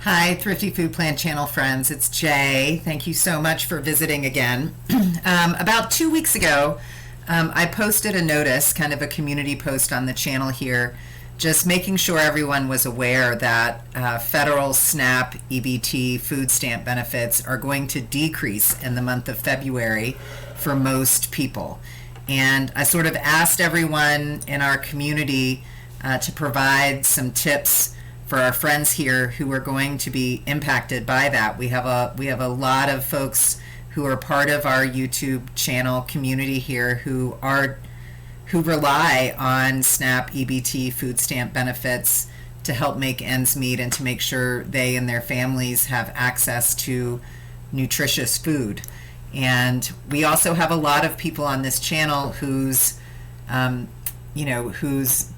Hi, Thrifty Food Plan channel friends. It's Jay. Thank you so much for visiting again. About 2 weeks ago, I posted a notice, kind of a community post on the channel here, just making sure everyone was aware that federal SNAP EBT food stamp benefits are going to decrease in the month of February for most people. And I sort of asked everyone in our community to provide some tips for our friends here who are going to be impacted by that. We have a lot of folks who are part of our YouTube channel community here who rely on SNAP EBT food stamp benefits to help make ends meet and to make sure they and their families have access to nutritious food. And we also have a lot of people on this channel whose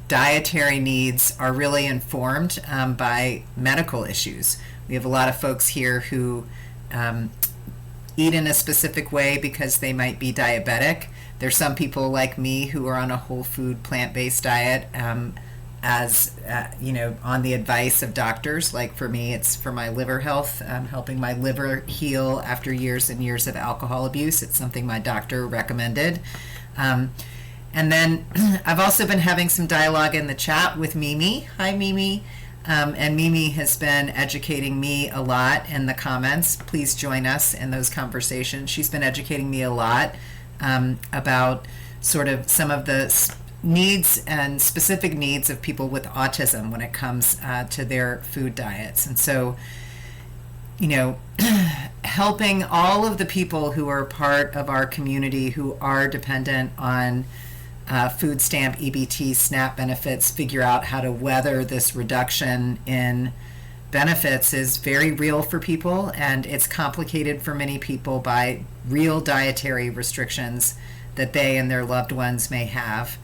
dietary needs are really informed by medical issues. We have a lot of folks here who eat in a specific way because they might be diabetic. There's some people like me who are on a whole food plant-based diet on the advice of doctors. Like for me, it's for my liver health, helping my liver heal after years and years of alcohol abuse. It's something my doctor recommended. And then I've also been having some dialogue in the chat with Mimi. Hi, Mimi. And Mimi has been educating me a lot in the comments. Please join us in those conversations. She's been educating me a lot about sort of some of the needs and specific needs of people with autism when it comes to their food diets. And so, helping all of the people who are part of our community who are dependent on food stamp EBT SNAP benefits figure out how to weather this reduction in benefits is very real for people, and it's complicated for many people by real dietary restrictions that they and their loved ones may have.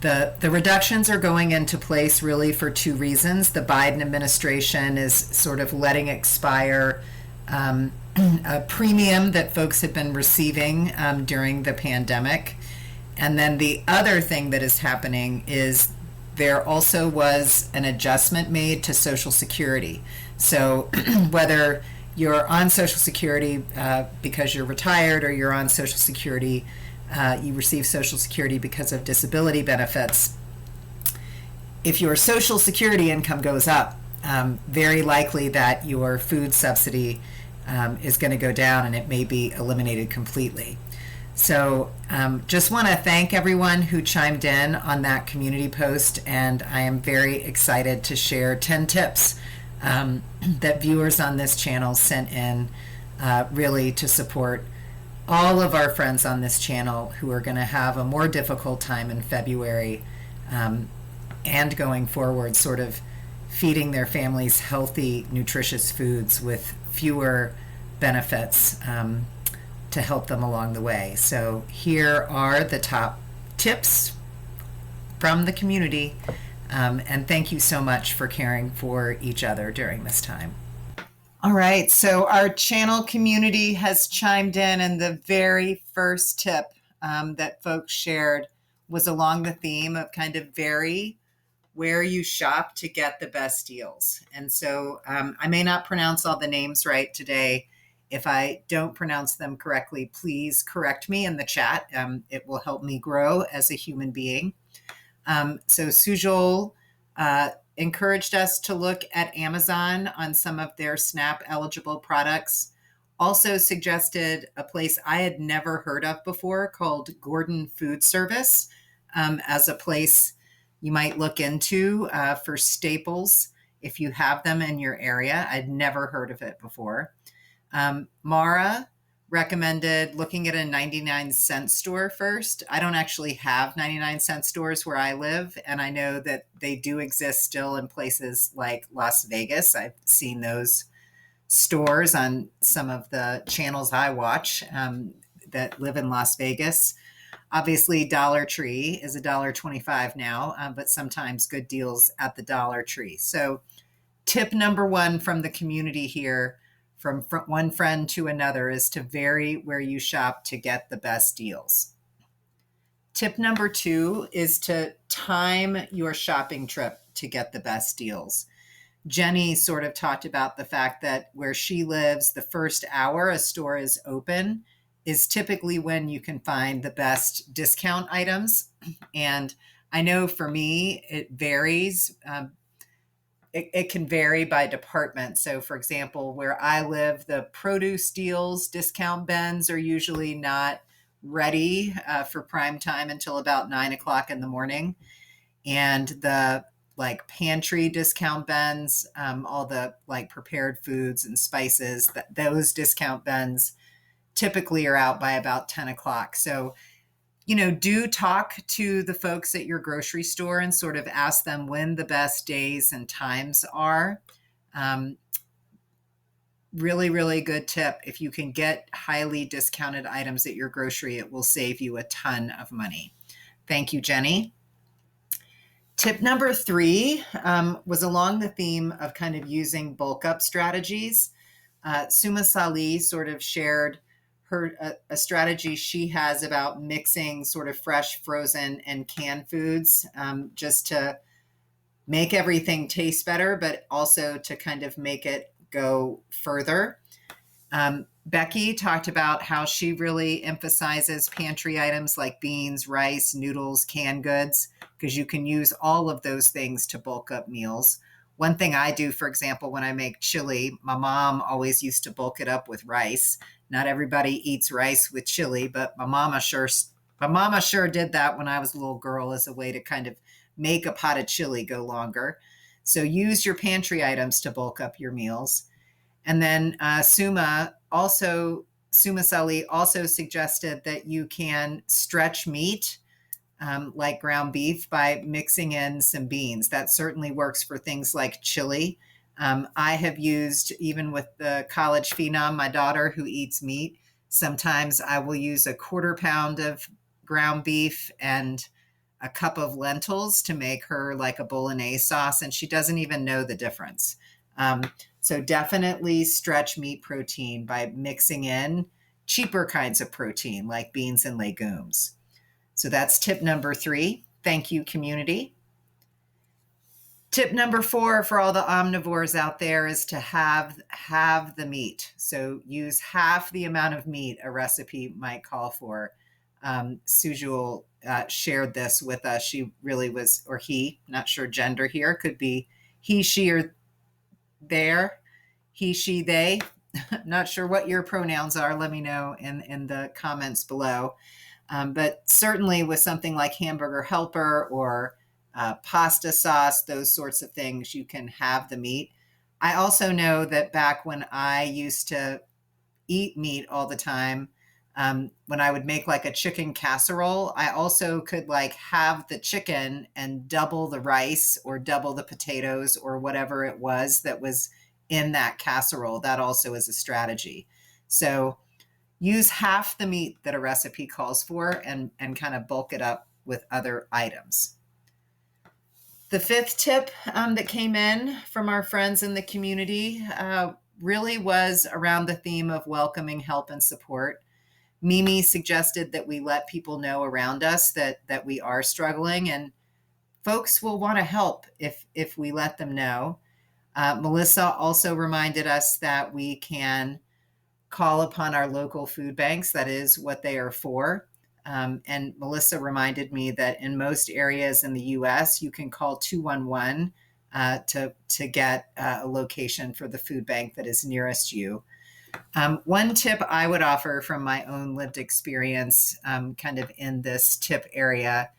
The reductions are going into place really for two reasons. The Biden administration is sort of letting expire a premium that folks had been receiving during the pandemic. And then the other thing that is happening is there also was an adjustment made to Social Security. So whether you're on Social Security because you're retired, or you're on Social Security, you receive Social Security because of disability benefits, if your Social Security income goes up, very likely that your food subsidy is going to go down, and it may be eliminated completely. So just want to thank everyone who chimed in on that community post, and I am very excited to share 10 tips that viewers on this channel sent in really to support all of our friends on this channel who are going to have a more difficult time in February and going forward, sort of feeding their families healthy, nutritious foods with fewer benefits to help them along the way. So here are the top tips from the community, and thank you so much for caring for each other during this time. All right, so our channel community has chimed in, and the very first tip that folks shared was along the theme of kind of vary where you shop to get the best deals. And so I may not pronounce all the names right today. If I don't pronounce them correctly, please correct me in the chat. It will help me grow as a human being. So Sujol encouraged us to look at Amazon on some of their SNAP eligible products. Also suggested a place I had never heard of before called Gordon Food Service as a place you might look into for staples if you have them in your area. I'd never heard of it before. Mara recommended looking at a 99-cent store first. I don't actually have 99-cent stores where I live, and I know that they do exist still in places like Las Vegas. I've seen those stores on some of the channels I watch that live in Las Vegas. Obviously, Dollar Tree is $1.25 now, but sometimes good deals at the Dollar Tree. So tip number one from the community here, from one friend to another, is to vary where you shop to get the best deals. Tip number two is to time your shopping trip to get the best deals. Jenny sort of talked about the fact that where she lives, the first hour a store is open is typically when you can find the best discount items. And I know for me, it varies. It can vary by department. So, for example, where I live, the produce deals, discount bins are usually not ready for prime time until about 9 o'clock in the morning. And the like pantry discount bins, all the like prepared foods and spices, those discount bins typically are out by about 10 o'clock. So, do talk to the folks at your grocery store and sort of ask them when the best days and times are. Um, Really, really good tip. If you can get highly discounted items at your grocery, it will save you a ton of money. Thank you, Jenny. Tip number 3 was along the theme of kind of using bulk up strategies. Suma Sali sort of shared a strategy she has about mixing sort of fresh, frozen, and canned foods, just to make everything taste better, but also to kind of make it go further. Becky talked about how she really emphasizes pantry items like beans, rice, noodles, canned goods, because you can use all of those things to bulk up meals. One thing I do, for example, when I make chili, my mom always used to bulk it up with rice. Not everybody eats rice with chili, but my mama sure did that when I was a little girl as a way to kind of make a pot of chili go longer. So use your pantry items to bulk up your meals. And then Suma Sali also suggested that you can stretch meat, like ground beef, by mixing in some beans. That certainly works for things like chili. I have used, even with the college phenom, my daughter who eats meat, sometimes I will use a quarter pound of ground beef and a cup of lentils to make her like a bolognese sauce, and she doesn't even know the difference. So definitely stretch meat protein by mixing in cheaper kinds of protein like beans and legumes. So that's tip number 3. Thank you, community. Tip number 4 for all the omnivores out there is to have the meat. So use half the amount of meat a recipe might call for. Sujul shared this with us. She really was, or he, not sure gender here, could be he, she, or there, he, she, they. Not sure what your pronouns are. Let me know in the comments below. But certainly with something like hamburger helper or pasta sauce, those sorts of things, you can have the meat. I also know that back when I used to eat meat all the time, when I would make like a chicken casserole, I also could like have the chicken and double the rice or double the potatoes or whatever it was that was in that casserole. That also is a strategy. So use half the meat that a recipe calls for and kind of bulk it up with other items. The 5th tip that came in from our friends in the community really was around the theme of welcoming help and support. Mimi suggested that we let people know around us that we are struggling, and folks will want to help if we let them know. Melissa also reminded us that we can call upon our local food banks. That is what they are for. And Melissa reminded me that in most areas in the U.S., you can call 211 to get a location for the food bank that is nearest you. One tip I would offer from my own lived experience, kind of in this tip area,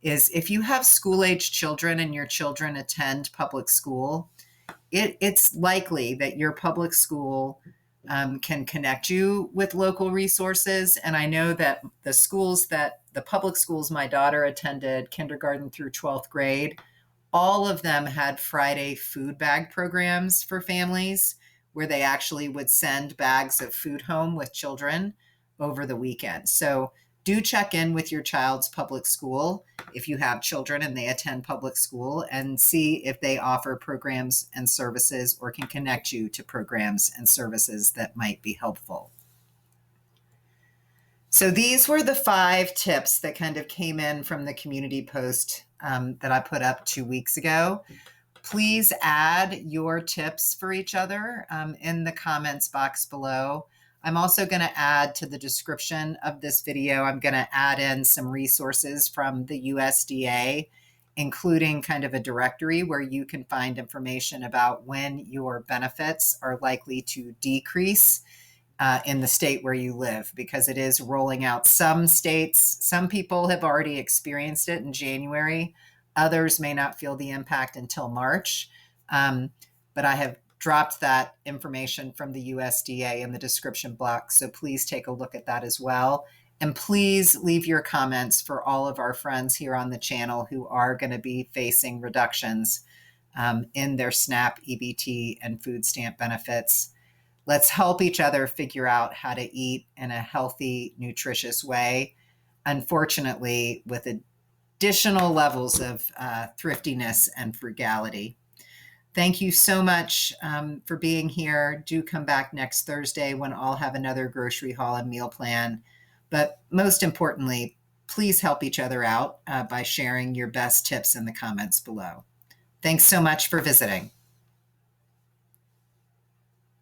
is if you have school-age children and your children attend public school, it's likely that your public school can connect you with local resources. And I know that the public schools my daughter attended, kindergarten through 12th grade, all of them had Friday food bag programs for families where they actually would send bags of food home with children over the weekend. So do check in with your child's public school if you have children and they attend public school, and see if they offer programs and services or can connect you to programs and services that might be helpful. So these were the 5 tips that kind of came in from the community post that I put up 2 weeks ago. Please add your tips for each other in the comments box below. I'm also going to add to the description of this video, I'm going to add in some resources from the USDA, including kind of a directory where you can find information about when your benefits are likely to decrease in the state where you live, because it is rolling out. Some states, some people have already experienced it in January. Others may not feel the impact until March. But I have dropped that information from the USDA in the description box. So please take a look at that as well. And please leave your comments for all of our friends here on the channel who are going to be facing reductions in their SNAP, EBT, and food stamp benefits. Let's help each other figure out how to eat in a healthy, nutritious way. Unfortunately, with additional levels of thriftiness and frugality. Thank you so much for being here. Do come back next Thursday when I'll have another grocery haul and meal plan. But most importantly, please help each other out by sharing your best tips in the comments below. Thanks so much for visiting.